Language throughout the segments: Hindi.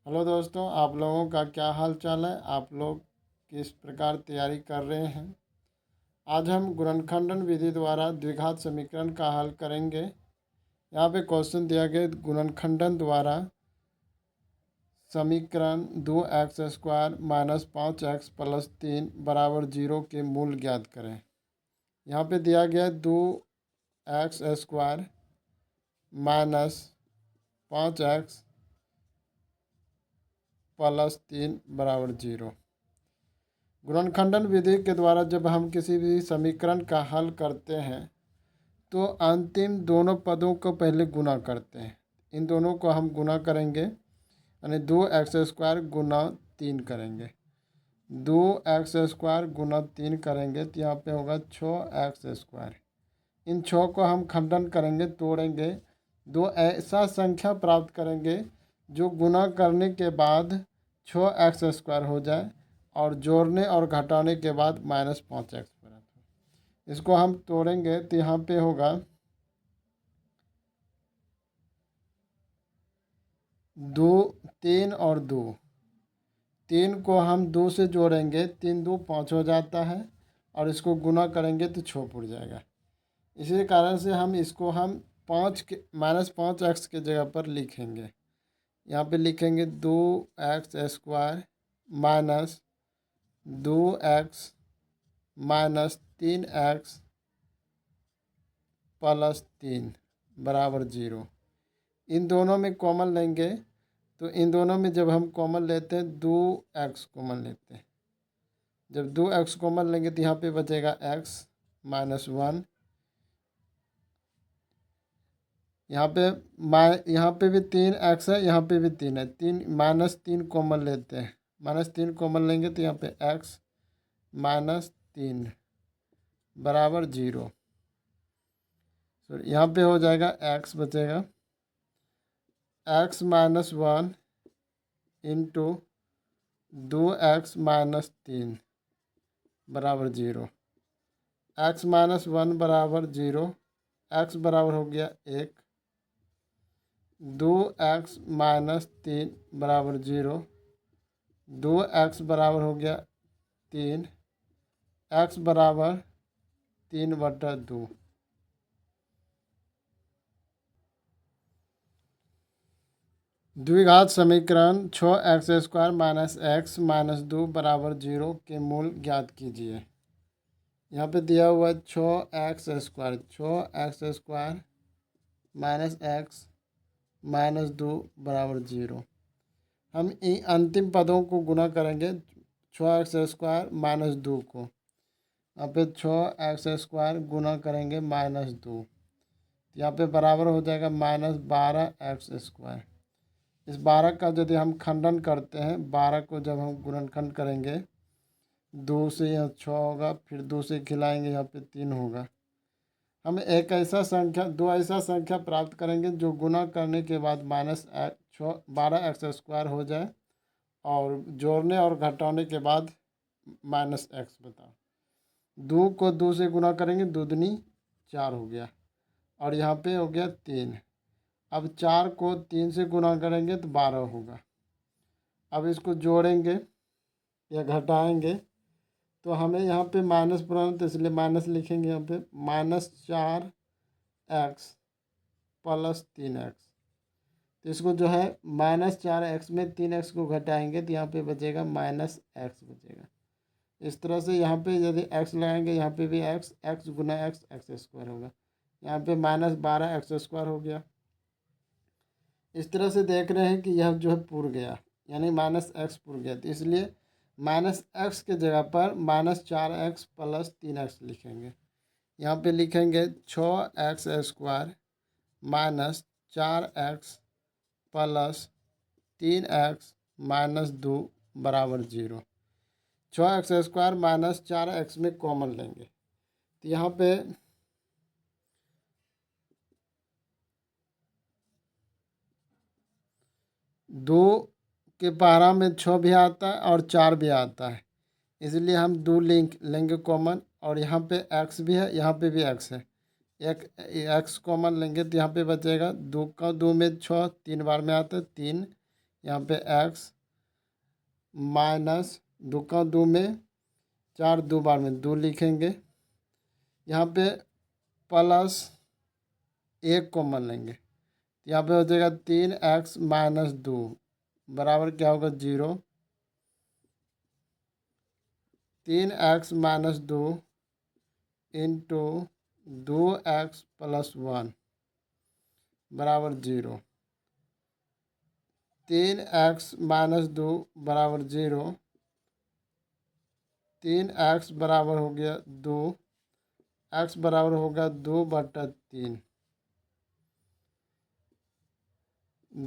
हेलो दोस्तों, आप लोगों का क्या हाल चाल है। आप लोग किस प्रकार तैयारी कर रहे हैं। आज हम गुणनखंडन विधि द्वारा द्विघात समीकरण का हल करेंगे। यहाँ पे क्वेश्चन दिया गया, गुणनखंडन द्वारा समीकरण 2x² - 5x + 3 = 0 के मूल ज्ञात करें। यहाँ पे दिया गया 2x² - 5x + 3 = 0। गुणनखंडन विधि के द्वारा जब हम किसी भी समीकरण का हल करते हैं तो अंतिम दोनों पदों को पहले गुणा करते हैं। इन दोनों को हम गुणा करेंगे, यानी 2x² गुना 3 करेंगे। 2x² गुना 3 करेंगे तो यहाँ पे होगा 6x²। इन 6 को हम खंडन करेंगे, तोड़ेंगे, दो ऐसा संख्या प्राप्त करेंगे जो गुना करने के बाद 6x² हो जाए और जोड़ने और घटाने के बाद -5x प्राप्त हो। इसको हम तोड़ेंगे तो यहाँ पे होगा 2, 3 और 2। 3 को हम 2 से जोड़ेंगे, 3 2 5 हो जाता है और इसको गुना करेंगे तो 6 उड़ जाएगा। इसी कारण से हम इसको 5 के -5x के जगह पर लिखेंगे। यहाँ पे लिखेंगे 2x² minus 2x minus 3x + 3 = 0। इन दोनों में कॉमन लेंगे तो इन दोनों में जब हम कॉमन लेते हैं 2x कॉमन लेते हैं। जब 2x कॉमन लेंगे तो यहाँ पे बचेगा x - 1। यहाँ पे भी 3x है, यहाँ पे भी 3 है। -3 कॉमन लेते हैं, -3 कॉमन लेंगे तो यहाँ पे x - 3 = 0। तो यहाँ पे हो जाएगा x बचेगा x - 1 into 2x - 3 = 0। x - 1 = 0, x बराबर हो गया 1। 2x - 3 = 0, 2x बराबर हो गया 3, x बराबर 3/2। द्विघात समीकरण 6x² - x - 2 = 0 के मूल ज्ञात कीजिए। यहाँ पे दिया हुआ 6x² 6x² - x - 2 = 0। हम इन अंतिम पदों को गुना करेंगे, 6x² - 2 को। यहाँ पे 6x² गुना करेंगे -2, यहाँ पे बराबर हो जाएगा -12x²। इस 12 का यदि हम खंडन करते हैं, 12 को जब हम गुणनखंड करेंगे 2 से यहाँ 6 होगा, फिर 2 से खिलाएंगे यहाँ पे 3 होगा। हम एक ऐसा संख्या, दो ऐसा संख्या प्राप्त करेंगे जो गुना करने के बाद -12x² हो जाए और जोड़ने और घटाने के बाद -x बताओ। 2 को 2 से गुना करेंगे, 2 दूनी 4 हो गया और यहाँ पे हो गया 3। अब 4 को 3 से गुना करेंगे तो 12 होगा। अब इसको जोड़ेंगे या घटाएंगे तो हमें यहाँ पे माइनस पुराना, तो इसलिए माइनस लिखेंगे। यहाँ पे -4x + 3x, तो इसको जो है -4x में 3x को घटाएंगे तो यहाँ पे बचेगा -x बचेगा। इस तरह से यहाँ पे यदि x लगाएंगे, यहाँ पे भी x गुना x² होगा। यहाँ पे -12x² हो गया। इस तरह से देख रहे हैं कि यह जो है पुर गया, यानी -x पुर गया, तो इसलिए -x के जगह पर -4x + 3x लिखेंगे। यहाँ पे लिखेंगे 6x² - 4x + 3x - 2 = 0। 6x² - 4x में कॉमन लेंगे तो यहाँ पे 2 के पहाड़ा में 6 भी आता है और 4 भी आता है, इसलिए हम 2 लेंगे कॉमन। और यहाँ पे x भी है, यहाँ पे भी x है, एक x कॉमन लेंगे तो यहाँ पे बचेगा 2 का 2 में 6, 3 बार में आता है 3, यहाँ पे एक्स माइनस 2 का 2 में 4 2 बार में 2 लिखेंगे। यहाँ पे प्लस 1 कॉमन लेंगे, यहाँ पे हो जाएगा 3x माइनस 2 बराबर क्या होगा 0। 3x minus 2 into 2x plus 1 बराबर 0। 3x माइनस 2 बराबर 0। 3x बराबर हो गया 2, x बराबर होगा 2/3।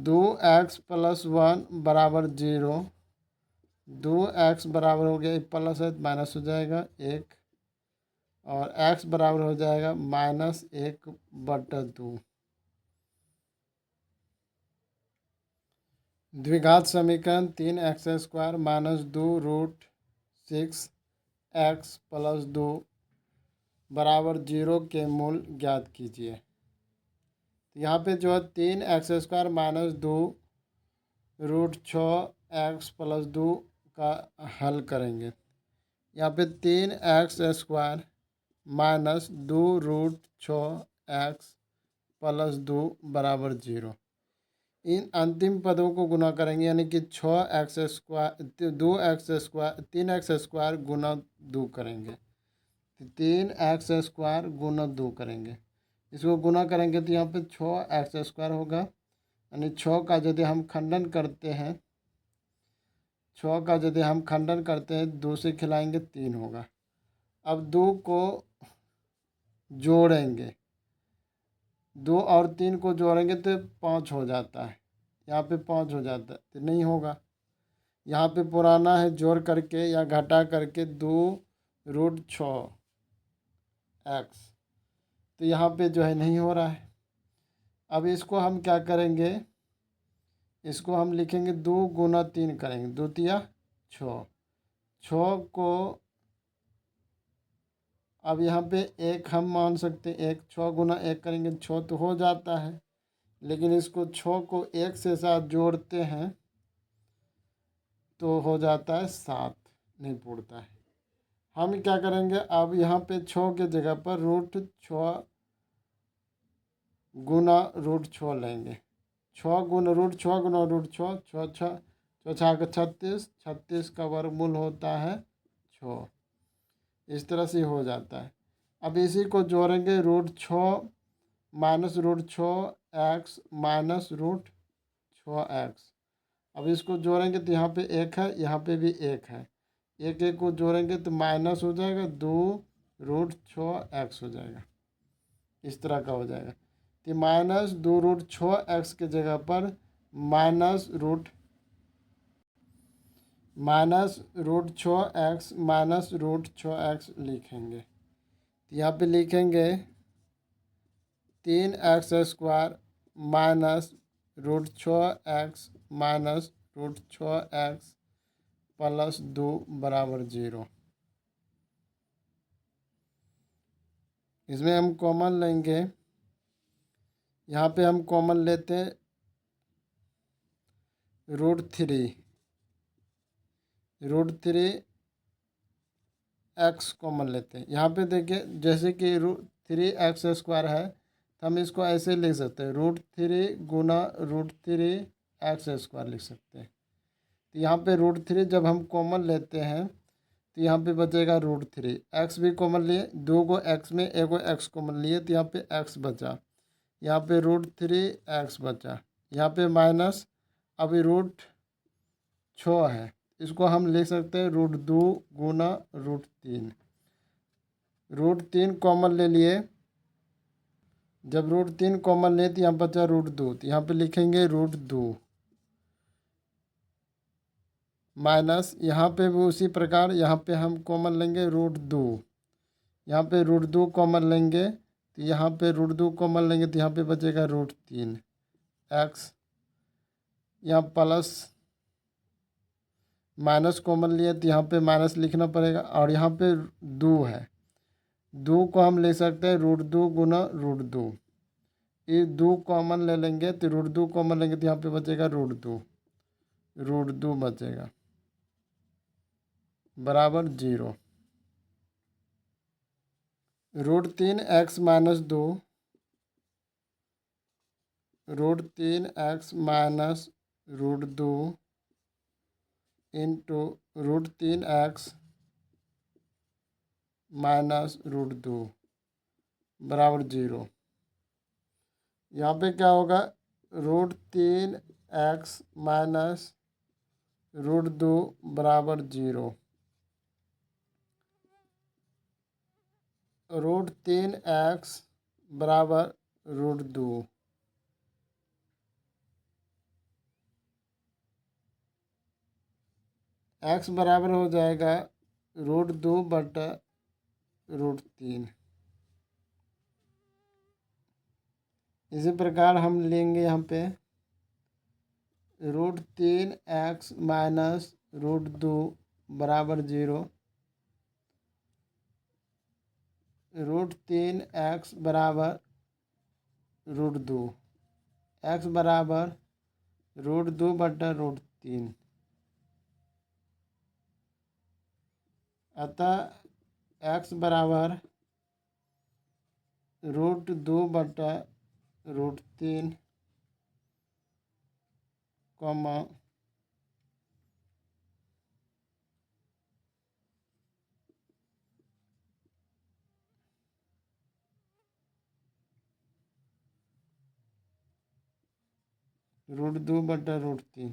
2x प्लस 1 बराबर 0। 2x बराबर हो गया, प्लस है माइनस हो जाएगा 1, और x बराबर हो जाएगा -1/2। द्विघात समीकरण 3x² minus 2 root 6x plus 2 बराबर 0 के मूल ज्ञात कीजिए। यहाँ पे जो है 3x² minus 2 root 6x plus 2 का हल करेंगे। यहाँ पे 3x² minus 2 root 6x plus 2 बराबर 0। इन अंतिम पदों को गुना करेंगे, यानी कि 6x² 2x² 3x² गुना 2 करेंगे, 3x² गुना 2 करेंगे। इसको गुना करेंगे तो यहाँ पे 6x² होगा, यानी 6 का यदि हम खंडन करते हैं, 6 का यदि हम खंडन करते हैं 2 से खिलाएंगे 3 होगा। अब 2 को जोड़ेंगे, 2 और 3 को जोड़ेंगे तो 5 हो जाता है, यहाँ पे 5 हो जाता है तो नहीं होगा। यहाँ पे पुराना है, जोड़ करके या घटा करके 2 रूट 6x, तो यहाँ पे जो है नहीं हो रहा है। अब इसको हम क्या करेंगे, इसको हम लिखेंगे 2 गुना 3 करेंगे, 2 तिया 6। 6 को अब यहाँ पे 1 हम मान सकते हैं, 1 6 गुना 1 करेंगे 6 तो हो जाता है, लेकिन इसको 6 को 1 से साथ जोड़ते हैं तो हो जाता है 7, नहीं पूरता है। हम क्या करेंगे, अब यहाँ पे 6 के जगह पर रूट 6 गुना रूट 6 लेंगे। 6 गुना रूट 6 गुना रूट 6, 6 6 का 36, 36 का वर्गमूल होता है 6। इस तरह से हो जाता है। अब इसी को जोड़ेंगे, रूट 6 माइनस root 6x minus root 6x। अब इसको जोड़ेंगे तो यहाँ पे 1 है, यहाँ पे भी 1 है, 1 1 को जोड़ेंगे तो माइनस हो जाएगा 2 रूट 6x हो जाएगा, इस तरह का हो जाएगा। तो माइनस 2 रूट 6x के जगह पर minus root 6x minus root 6x लिखेंगे। तो यहाँ पे लिखेंगे 3x² minus root 6x minus root 6x plus 2 बराबर 0। इसमें हम कॉमन लेंगे, यहाँ पे हम कॉमन लेते हैं रूट 3x कॉमन लेते हैं। यहाँ पे देखिए, जैसे कि रूट 3x² है तो हम इसको ऐसे लिख सकते हैं, रूट 3 गुना रूट 3x² लिख सकते हैं। तो यहाँ पे रूट 3 जब हम कॉमन लेते हैं तो यहाँ पे बचेगा रूट 3, x भी कॉमन लिए, 2 को x में 1 को x कॉमन लिए तो यहाँ पे x बचा, यहाँ पे रूट 3x बचा, यहाँ पे माइनस, अभी रूट 6 है, इसको हम लिख सकते हैं रूट 2 गुना रूट 3। रूट 3 कॉमन ले लिए, जब रूट 3 कॉमन लिए तो यहाँ बचा रूट 2, तो यहाँ पे लिखेंगे रूट 2 माइनस, यहाँ पे भी उसी प्रकार यहाँ पे हम कॉमन लेंगे रूट 2, यहाँ पे रूट 2 कॉमन लेंगे तो यहाँ पे रूट 2 कॉमन लेंगे तो यहाँ पे बचेगा रूट 3x, यहाँ प्लस माइनस कॉमन लिए तो यहाँ पे माइनस लिखना पड़ेगा, और यहाँ पे 2 है, 2 को हम ले सकते हैं रूट 2 गुना रूट 2, ये 2 कॉमन ले लेंगे तो रूट 2 कॉमन लेंगे तो यहाँ पे बचेगा रूट 2 √2 बचेगा बराबर 0। √3x-2 √3x-√2 इंटू √3x-√2 बराबर 0। यहाँ पे क्या होगा, √3x-√2 बराबर 0। √3x बराबर √2, x बराबर हो जाएगा √2 बटा √3। इसी प्रकार हम लेंगे यहाँ पे √3x-√2 बराबर 0। √3x बराबर √2, x बराबर √2 बटा √3। अतः x बराबर √2 बटा √3 कॉमा √2 बटा √3।